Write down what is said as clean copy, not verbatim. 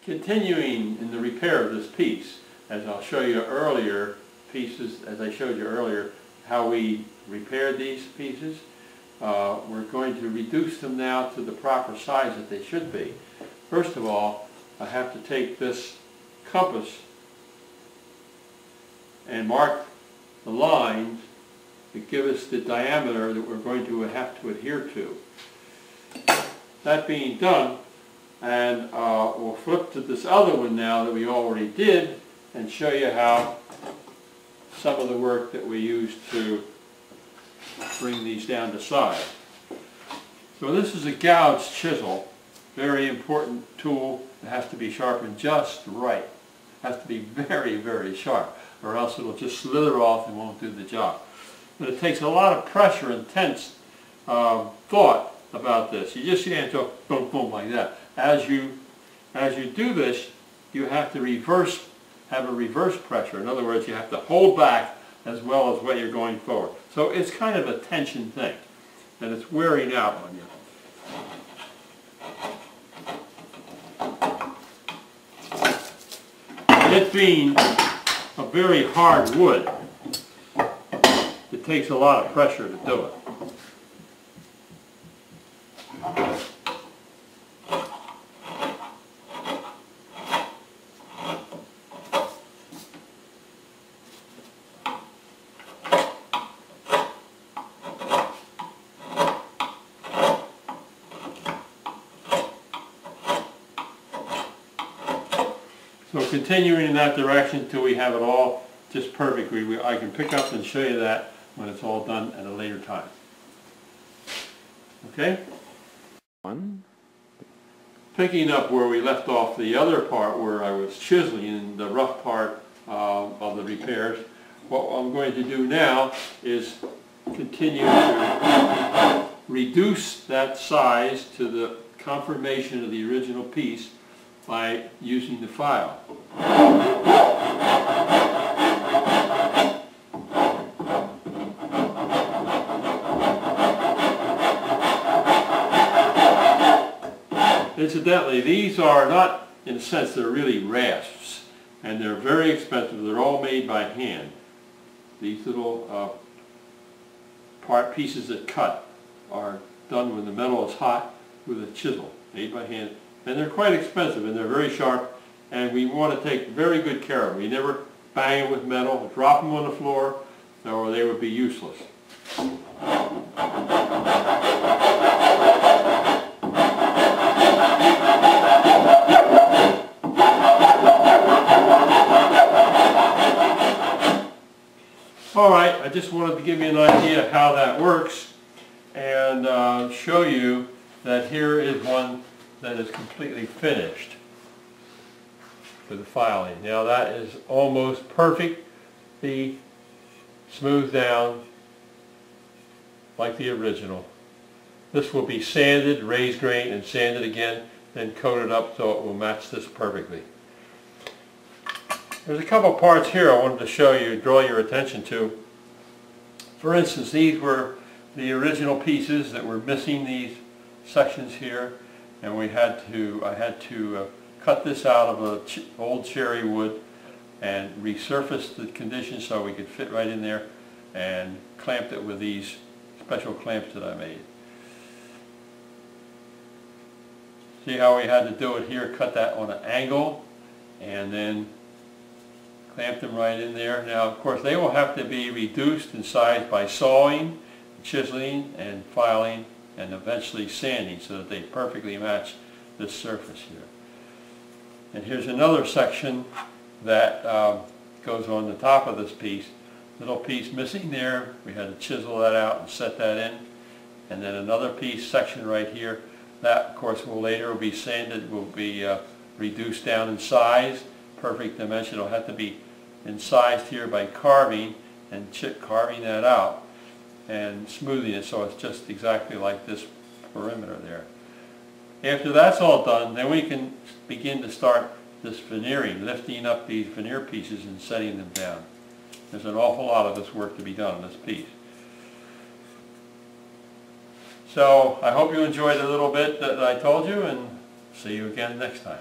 Continuing in the repair of this piece, as I'll show you earlier, as I showed you earlier, how we repaired these pieces, we're going to reduce them now to the proper size that they should be. First of all, I have to take this compass and mark the lines that give us the diameter that we're going to have to adhere to. That being done, and we'll flip to this other one now that we already did and show you how some of the work that we used to bring these down to size. So this is a gouge chisel, very important tool. It has to be sharpened just right. It has to be very, very sharp, or else it'll just slither off and won't do the job. But it takes a lot of pressure, intense thought about this. You just can't go boom, boom like that. As you do this, you have to have a reverse pressure. In other words, you have to hold back as well as what you're going forward. So it's kind of a tension thing, and it's wearing out on you. It being a very hard wood, it takes a lot of pressure to do it. So continuing in that direction until we have it all just perfectly. I can pick up and show you that when it's all done at a later time. Okay? Picking up where we left off the other part where I was chiseling the rough part of the repairs, what I'm going to do now is continue to reduce that size to the conformation of the original piece by using the file. Incidentally, these are not, in a sense, they're really rasps, and they're very expensive. They're all made by hand. These little pieces that cut are done when the metal is hot with a chisel, made by hand. And they're quite expensive, and they're very sharp, and we want to take very good care of them. We never bang them with metal, drop them on the floor, or they would be useless. Alright, I just wanted to give you an idea of how that works, and show you that here is one that is completely finished for the filing. Now that is almost perfectly smoothed down like the original. This will be sanded, raised grain, and sanded again, then coated up so it will match this perfectly. There's a couple parts here I wanted to show you, draw your attention to. For instance, these were the original pieces that were missing these sections here, and I had to cut this out of an old cherry wood and resurface the condition so we could fit right in there, and clamped it with these special clamps that I made. See how we had to do it here, cut that on an angle, and then clamp them right in there. Now, of course, they will have to be reduced in size by sawing, chiseling, and filing, and eventually sanding so that they perfectly match this surface here. And here's another section that goes on the top of this piece. Little piece missing there. We had to chisel that out and set that in. And then another section right here. That, of course, will later be sanded, will be reduced down in size. Perfect dimension. It'll have to be incised here by carving and carving that out and smoothing it so it's just exactly like this perimeter there. After that's all done, then we can begin to start this veneering, lifting up these veneer pieces and setting them down. There's an awful lot of this work to be done on this piece. So I hope you enjoyed a little bit that I told you, and see you again next time.